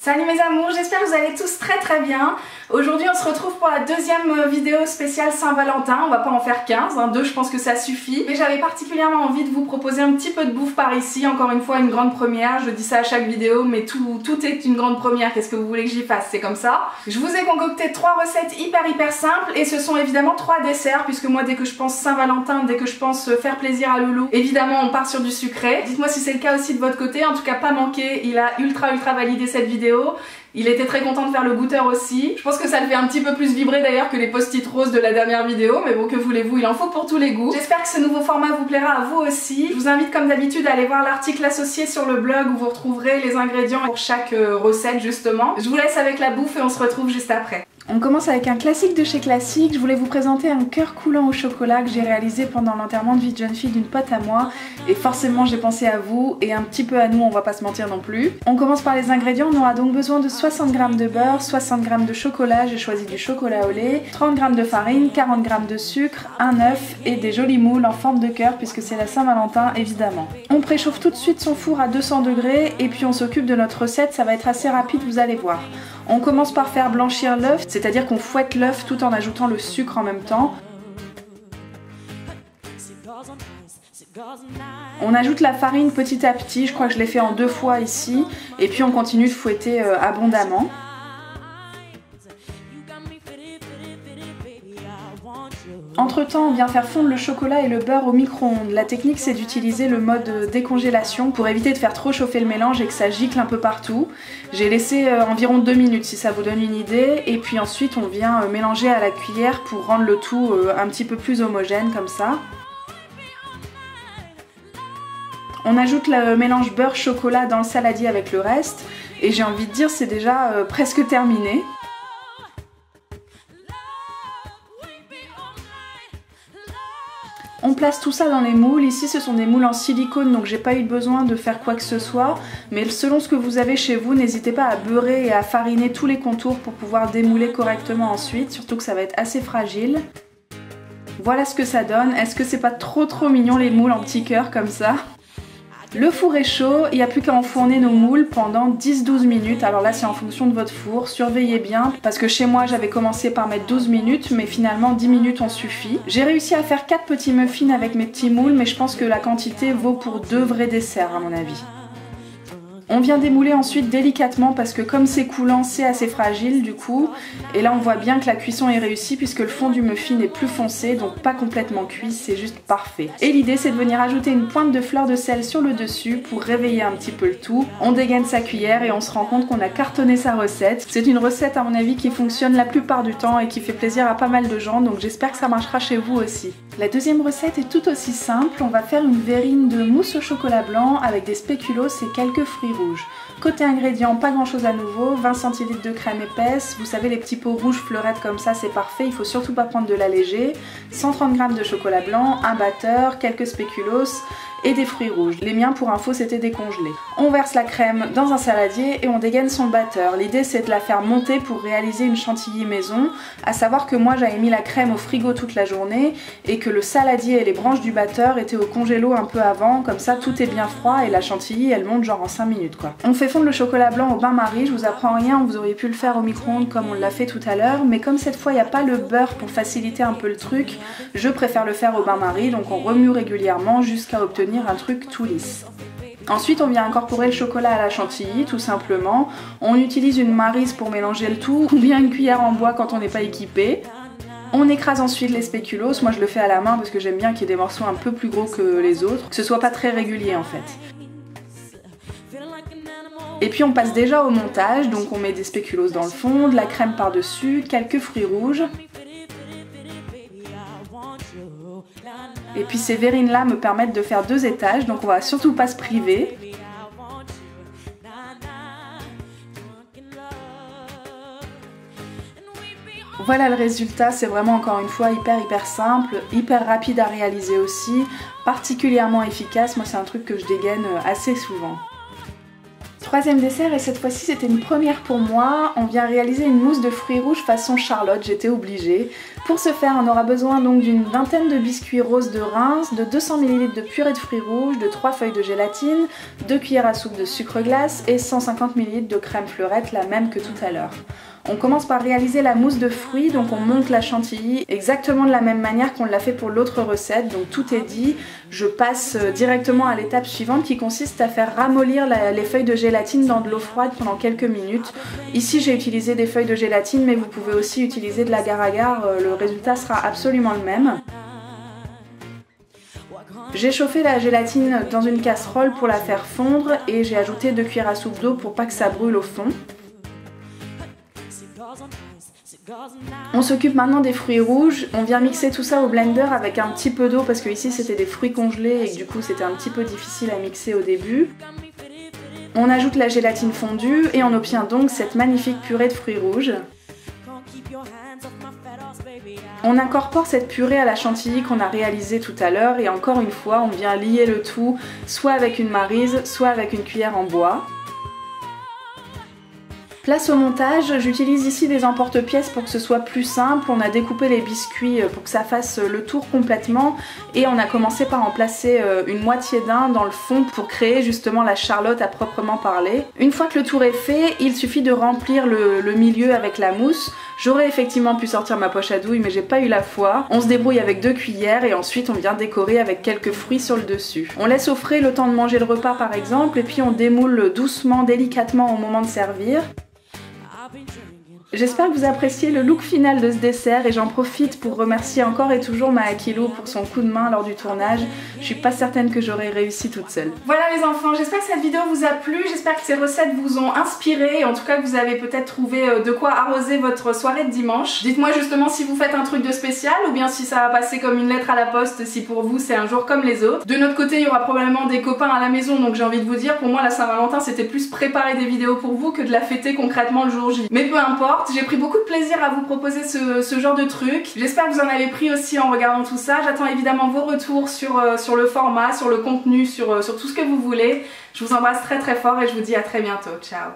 Salut mes amours, j'espère que vous allez tous très bien. Aujourd'hui on se retrouve pour la deuxième vidéo spéciale Saint-Valentin. On va pas en faire 15, hein, 2 je pense que ça suffit. Mais j'avais particulièrement envie de vous proposer un petit peu de bouffe par ici. Encore une fois une grande première, je dis ça à chaque vidéo mais tout est une grande première. Qu'est-ce que vous voulez que j'y fasse, c'est comme ça. Je vous ai concocté 3 recettes hyper simples et ce sont évidemment 3 desserts. Puisque moi dès que je pense Saint-Valentin, dès que je pense faire plaisir à Loulou, évidemment on part sur du sucré. Dites-moi si c'est le cas aussi de votre côté, en tout cas pas manqué, il a ultra validé cette vidéo. Il était très content de faire le goûteur aussi. Je pense que ça le fait un petit peu plus vibrer d'ailleurs que les post-it roses de la dernière vidéo. Mais bon, que voulez-vous, il en faut pour tous les goûts. J'espère que ce nouveau format vous plaira à vous aussi. Je vous invite comme d'habitude à aller voir l'article associé sur le blog où vous retrouverez les ingrédients pour chaque recette justement. Je vous laisse avec la bouffe et on se retrouve juste après. On commence avec un classique de chez Classique. Je voulais vous présenter un cœur coulant au chocolat que j'ai réalisé pendant l'enterrement de vie de jeune fille d'une pote à moi. Et forcément j'ai pensé à vous et un petit peu à nous, on va pas se mentir non plus. On commence par les ingrédients. On aura donc besoin de 60 g de beurre, 60 g de chocolat, j'ai choisi du chocolat au lait, 30 g de farine, 40 g de sucre, un œuf et des jolis moules en forme de cœur puisque c'est la Saint-Valentin évidemment. On préchauffe tout de suite son four à 200 degrés et puis on s'occupe de notre recette, ça va être assez rapide, vous allez voir. On commence par faire blanchir l'œuf, c'est-à-dire qu'on fouette l'œuf tout en ajoutant le sucre en même temps. On ajoute la farine petit à petit, je crois que je l'ai fait en 2 fois ici, et puis on continue de fouetter abondamment. Entre temps, on vient faire fondre le chocolat et le beurre au micro-ondes. La technique, c'est d'utiliser le mode décongélation pour éviter de faire trop chauffer le mélange et que ça gicle un peu partout. J'ai laissé environ 2 minutes si ça vous donne une idée. Et puis ensuite, on vient mélanger à la cuillère pour rendre le tout un petit peu plus homogène comme ça. On ajoute le mélange beurre-chocolat dans le saladier avec le reste. Et j'ai envie de dire, c'est déjà presque terminé. On place tout ça dans les moules. Ici ce sont des moules en silicone donc j'ai pas eu besoin de faire quoi que ce soit. Mais selon ce que vous avez chez vous, n'hésitez pas à beurrer et à fariner tous les contours pour pouvoir démouler correctement ensuite. Surtout que ça va être assez fragile. Voilà ce que ça donne. Est-ce que c'est pas trop mignon les moules en petits cœurs comme ça ? Le four est chaud, il n'y a plus qu'à enfourner nos moules pendant 10-12 minutes. Alors là c'est en fonction de votre four, surveillez bien parce que chez moi j'avais commencé par mettre 12 minutes mais finalement 10 minutes ont suffi. J'ai réussi à faire 4 petits muffins avec mes petits moules mais je pense que la quantité vaut pour 2 vrais desserts à mon avis. On vient démouler ensuite délicatement parce que comme c'est coulant, c'est assez fragile du coup. Et là on voit bien que la cuisson est réussie puisque le fond du muffin est plus foncé, donc pas complètement cuit, c'est juste parfait. Et l'idée c'est de venir ajouter une pointe de fleur de sel sur le dessus pour réveiller un petit peu le tout. On dégaine sa cuillère et on se rend compte qu'on a cartonné sa recette. C'est une recette à mon avis qui fonctionne la plupart du temps et qui fait plaisir à pas mal de gens, donc j'espère que ça marchera chez vous aussi. La deuxième recette est tout aussi simple, on va faire une verrine de mousse au chocolat blanc avec des spéculoos et quelques fruits rouges. Côté ingrédients, pas grand chose à nouveau, 20 centilitres de crème épaisse, vous savez les petits pots rouges fleurettes comme ça c'est parfait, il faut surtout pas prendre de lait léger, 130 g de chocolat blanc, un batteur, quelques spéculoos et des fruits rouges. Les miens pour info c'était décongelé. On verse la crème dans un saladier et on dégaine son batteur. L'idée c'est de la faire monter pour réaliser une chantilly maison, à savoir que moi j'avais mis la crème au frigo toute la journée et que le saladier et les branches du batteur étaient au congélo un peu avant, comme ça tout est bien froid et la chantilly elle monte genre en 5 minutes quoi. On fait fondre le chocolat blanc au bain-marie, je vous apprends rien, vous auriez pu le faire au micro-ondes comme on l'a fait tout à l'heure, mais comme cette fois il n'y a pas le beurre pour faciliter un peu le truc, je préfère le faire au bain-marie, donc on remue régulièrement jusqu'à obtenir un truc tout lisse. Ensuite on vient incorporer le chocolat à la chantilly tout simplement. On utilise une maryse pour mélanger le tout ou bien une cuillère en bois quand on n'est pas équipé. On écrase ensuite les spéculoos, moi je le fais à la main parce que j'aime bien qu'il y ait des morceaux un peu plus gros que les autres, que ce soit pas très régulier en fait. Et puis on passe déjà au montage, donc on met des spéculoos dans le fond, de la crème par-dessus, quelques fruits rouges. Et puis ces verrines là me permettent de faire 2 étages, donc on va surtout pas se priver. Voilà le résultat, c'est vraiment encore une fois hyper simple, hyper rapide à réaliser aussi, particulièrement efficace, moi c'est un truc que je dégaine assez souvent. Troisième dessert, et cette fois-ci c'était une première pour moi. On vient réaliser une mousse de fruits rouges façon Charlotte, j'étais obligée. Pour ce faire, on aura besoin donc d'une vingtaine de biscuits roses de Reims, de 200 ml de purée de fruits rouges, de 3 feuilles de gélatine, 2 cuillères à soupe de sucre glace et 150 ml de crème fleurette, la même que tout à l'heure. On commence par réaliser la mousse de fruits, donc on monte la chantilly exactement de la même manière qu'on l'a fait pour l'autre recette, donc tout est dit. Je passe directement à l'étape suivante qui consiste à faire ramollir les feuilles de gélatine dans de l'eau froide pendant quelques minutes. Ici j'ai utilisé des feuilles de gélatine, mais vous pouvez aussi utiliser de l'agar-agar, le résultat sera absolument le même. J'ai chauffé la gélatine dans une casserole pour la faire fondre et j'ai ajouté 2 cuillères à soupe d'eau pour pas que ça brûle au fond. On s'occupe maintenant des fruits rouges, on vient mixer tout ça au blender avec un petit peu d'eau parce que ici c'était des fruits congelés et que du coup c'était un petit peu difficile à mixer au début. On ajoute la gélatine fondue et on obtient donc cette magnifique purée de fruits rouges. On incorpore cette purée à la chantilly qu'on a réalisée tout à l'heure et encore une fois on vient lier le tout soit avec une maryse, soit avec une cuillère en bois. Place au montage, j'utilise ici des emporte-pièces pour que ce soit plus simple. On a découpé les biscuits pour que ça fasse le tour complètement et on a commencé par en placer une moitié d'un dans le fond pour créer justement la charlotte à proprement parler. Une fois que le tour est fait, il suffit de remplir le milieu avec la mousse. J'aurais effectivement pu sortir ma poche à douille mais j'ai pas eu la foi. On se débrouille avec 2 cuillères et ensuite on vient décorer avec quelques fruits sur le dessus. On laisse au frais le temps de manger le repas par exemple et puis on démoule doucement, délicatement au moment de servir. J'espère que vous appréciez le look final de ce dessert et j'en profite pour remercier encore et toujours ma Akilo pour son coup de main lors du tournage. Je suis pas certaine que j'aurais réussi toute seule. Voilà les enfants, j'espère que cette vidéo vous a plu, j'espère que ces recettes vous ont inspiré et en tout cas que vous avez peut-être trouvé de quoi arroser votre soirée de dimanche. Dites-moi justement si vous faites un truc de spécial ou bien si ça va passer comme une lettre à la poste, si pour vous c'est un jour comme les autres. De notre côté il y aura probablement des copains à la maison donc j'ai envie de vous dire, pour moi la Saint-Valentin c'était plus préparer des vidéos pour vous que de la fêter concrètement le jour J. Mais peu importe. J'ai pris beaucoup de plaisir à vous proposer ce genre de truc. J'espère que vous en avez pris aussi en regardant tout ça. J'attends évidemment vos retours sur le format, sur le contenu, sur tout ce que vous voulez. Je vous embrasse très très fort et je vous dis à très bientôt. Ciao.